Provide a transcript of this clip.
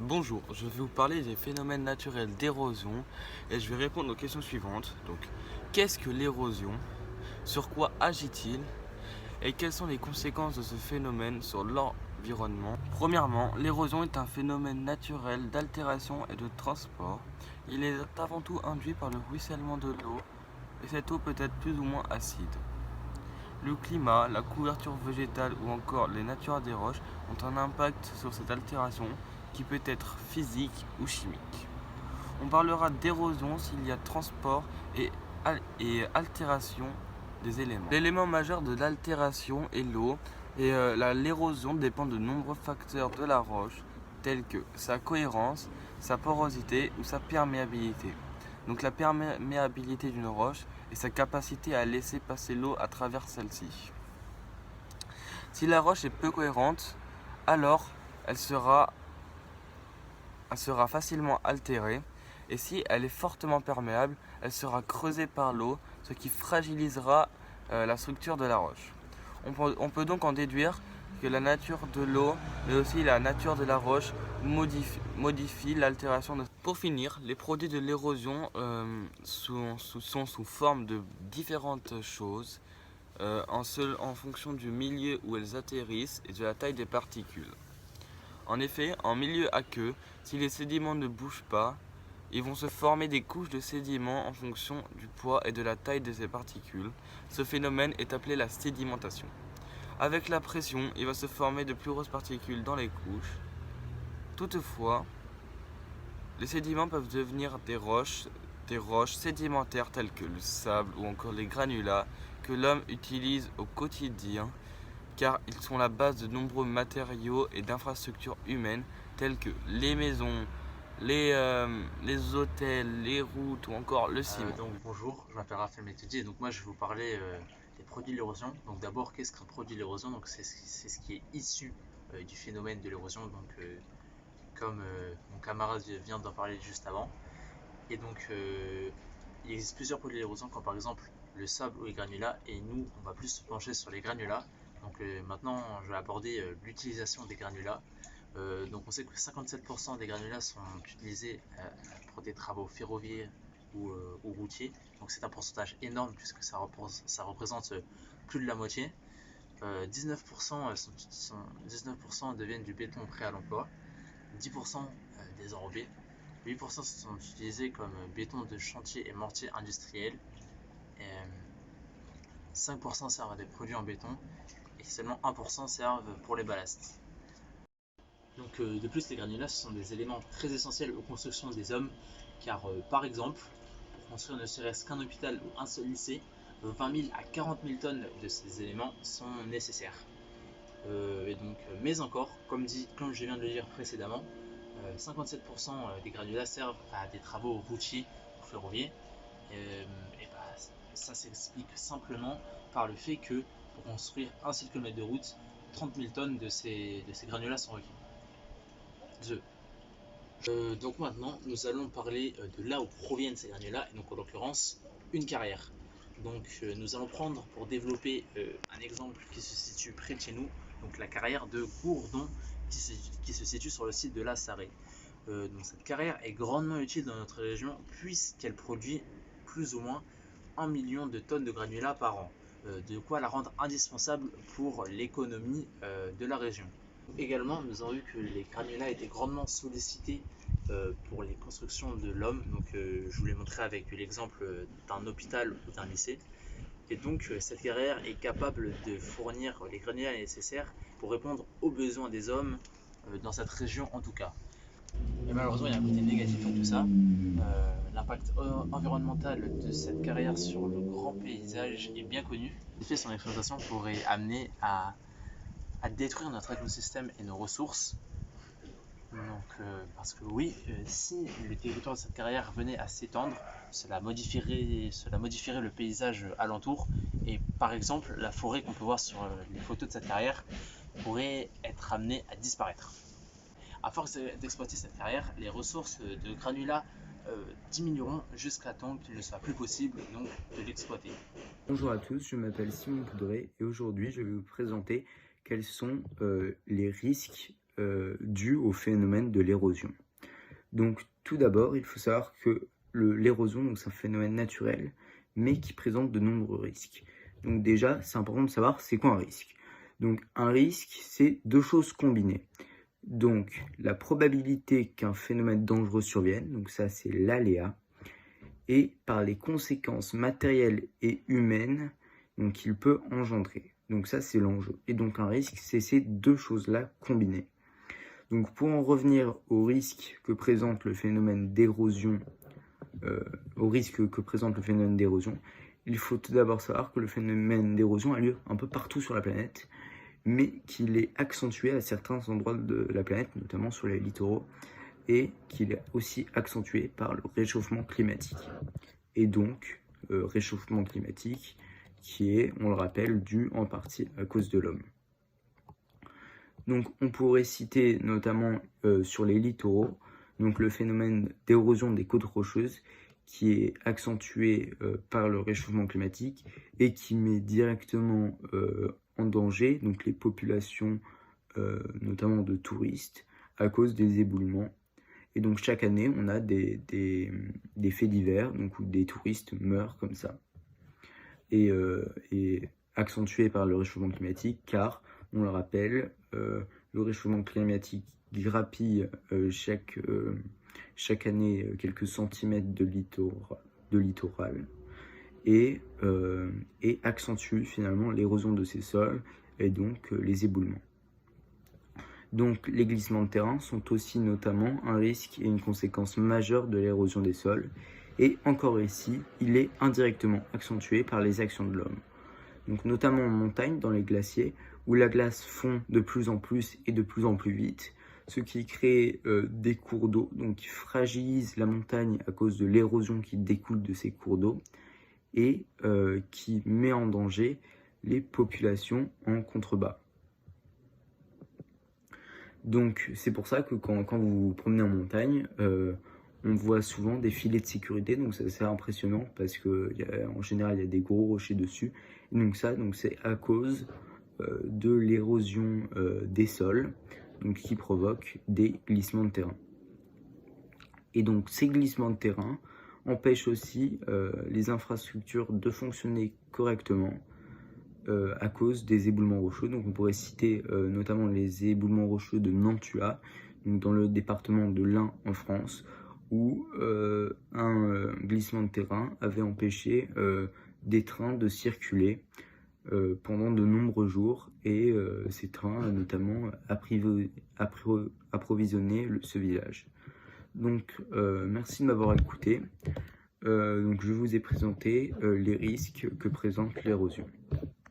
Bonjour, je vais vous parler des phénomènes naturels d'érosion et je vais répondre aux questions suivantes. Donc, qu'est-ce que l'érosion? Sur quoi agit-il? Et quelles sont les conséquences de ce phénomène sur l'environnement? Premièrement, l'érosion est un phénomène naturel d'altération et de transport. Il est avant tout induit par le ruissellement de l'eau et cette eau peut être plus ou moins acide. Le climat, la couverture végétale ou encore les natures des roches ont un impact sur cette altération qui peut être physique ou chimique. On parlera d'érosion s'il y a transport et altération des éléments. L'élément majeur de l'altération est l'eau et l'érosion dépend de nombreux facteurs de la roche tels que sa cohérence, sa porosité ou sa perméabilité. Donc la perméabilité d'une roche et sa capacité à laisser passer l'eau à travers celle-ci. Si la roche est peu cohérente, alors elle sera facilement altérée et si elle est fortement perméable, elle sera creusée par l'eau, ce qui fragilisera la structure de la roche. On peut donc en déduire que la nature de l'eau, mais aussi la nature de la roche modifie l'altération de... Pour finir, les produits de l'érosion sont sous forme de différentes choses en fonction du milieu où elles atterrissent et de la taille des particules. En effet, en milieu aqueux, si les sédiments ne bougent pas, ils vont se former des couches de sédiments en fonction du poids et de la taille de ces particules. Ce phénomène est appelé la sédimentation. Avec la pression, il va se former de plus grosses particules dans les couches. Toutefois, les sédiments peuvent devenir des roches sédimentaires telles que le sable ou encore les granulats que l'homme utilise au quotidien car ils sont la base de nombreux matériaux et d'infrastructures humaines telles que les maisons, les hôtels, les routes ou encore le ciment. Donc bonjour, je m'appelle Raphaël Méthodier et donc moi je vais vous parler des produits de l'érosion. Donc d'abord, qu'est-ce qu'un produit de l'érosion? Donc c'est ce qui est issu du phénomène de l'érosion, donc comme mon camarade vient d'en parler juste avant. Et donc il existe plusieurs produits de l'érosion comme par exemple le sable ou les granulats, et nous on va plus se pencher sur les granulats. Donc maintenant je vais aborder l'utilisation des granulats. Donc on sait que 57% des granulats sont utilisés pour des travaux ferroviaires ou routiers. Donc c'est un pourcentage énorme puisque ça représente plus de la moitié. 19% deviennent du béton prêt à l'emploi, 10% désenrobés, 8% sont utilisés comme béton de chantier et mortier industriel, et 5% servent à des produits en béton et seulement 1% servent pour les ballasts. Donc de plus, les granulats ce sont des éléments très essentiels aux constructions des hommes car par exemple, pour construire ne serait-ce qu'un hôpital ou un seul lycée, 20 000 à 40 000 tonnes de ces éléments sont nécessaires. Mais encore, comme je viens de le dire précédemment, 57% des granulats servent à des travaux routiers ou ferroviaires. Et bah, ça s'explique simplement par le fait que pour construire un seul kilomètre de route, 30 000 tonnes de ces granulats sont requis. Donc maintenant, nous allons parler de là où proviennent ces granulats, et donc en l'occurrence, une carrière. Donc nous allons prendre pour développer un exemple qui se situe près de chez nous, donc la carrière de Gourdon qui se situe sur le site de la Sarrée. Donc cette carrière est grandement utile dans notre région puisqu'elle produit plus ou moins 1 million de tonnes de granulats par an, de quoi la rendre indispensable pour l'économie de la région. Également, nous avons vu que les granulats étaient grandement sollicités pour les constructions de l'homme. Donc, je vous l'ai montré avec l'exemple d'un hôpital ou d'un lycée. Et donc, cette carrière est capable de fournir les granulats nécessaires pour répondre aux besoins des hommes dans cette région en tout cas. Et malheureusement, il y a un côté négatif à tout ça. L'impact environnemental de cette carrière sur le grand paysage est bien connu. En effet, son exploitation pourrait amener à détruire notre écosystème et nos ressources. Donc, parce que oui, si le territoire de cette carrière venait à s'étendre, cela modifierait le paysage alentour. Et par exemple, la forêt qu'on peut voir sur les photos de cette carrière pourrait être amenée à disparaître. À force d'exploiter cette carrière, les ressources de granulats diminueront jusqu'à temps qu'il ne soit plus possible donc de l'exploiter. Bonjour à tous, je m'appelle Simon Poudré et aujourd'hui je vais vous présenter quels sont les risques due au phénomène de l'érosion. Donc tout d'abord, il faut savoir que l'érosion, c'est un phénomène naturel, mais qui présente de nombreux risques. Donc déjà, c'est important de savoir c'est quoi un risque. Donc un risque, c'est deux choses combinées. Donc la probabilité qu'un phénomène dangereux survienne, donc ça c'est l'aléa, et par les conséquences matérielles et humaines qu'il peut engendrer. Donc ça c'est l'enjeu. Et donc un risque, c'est ces deux choses-là combinées. Donc pour en revenir au risque que présente le phénomène d'érosion, il faut tout d'abord savoir que le phénomène d'érosion a lieu un peu partout sur la planète, mais qu'il est accentué à certains endroits de la planète, notamment sur les littoraux, et qu'il est aussi accentué par le réchauffement climatique. Et donc, réchauffement climatique qui est, on le rappelle, dû en partie à cause de l'homme. Donc on pourrait citer notamment sur les littoraux, donc le phénomène d'érosion des côtes rocheuses qui est accentué par le réchauffement climatique et qui met directement en danger donc les populations notamment de touristes à cause des éboulements. Et donc chaque année on a des faits divers donc, où des touristes meurent comme ça et accentué par le réchauffement climatique car on le rappelle, le réchauffement climatique grappille chaque année quelques centimètres de littoral et accentue finalement l'érosion de ces sols et donc les éboulements. Donc les glissements de terrain sont aussi notamment un risque et une conséquence majeure de l'érosion des sols et encore ici, il est indirectement accentué par les actions de l'homme. Donc notamment en montagne, dans les glaciers, où la glace fond de plus en plus et de plus en plus vite, ce qui crée des cours d'eau, donc qui fragilise la montagne à cause de l'érosion qui découle de ces cours d'eau, et qui met en danger les populations en contrebas. Donc c'est pour ça que quand vous vous promenez en montagne, on voit souvent des filets de sécurité, donc c'est assez impressionnant parce qu'en général il y a des gros rochers dessus. Et donc ça, c'est à cause de l'érosion des sols, donc qui provoque des glissements de terrain. Et donc ces glissements de terrain empêchent aussi les infrastructures de fonctionner correctement à cause des éboulements rocheux. Donc on pourrait citer notamment les éboulements rocheux de Nantua, donc dans le département de l'Ain en France, où un glissement de terrain avait empêché des trains de circuler pendant de nombreux jours et ces trains notamment approvisionnaient ce village. Donc merci de m'avoir écouté. Donc je vous ai présenté les risques que présente l'érosion.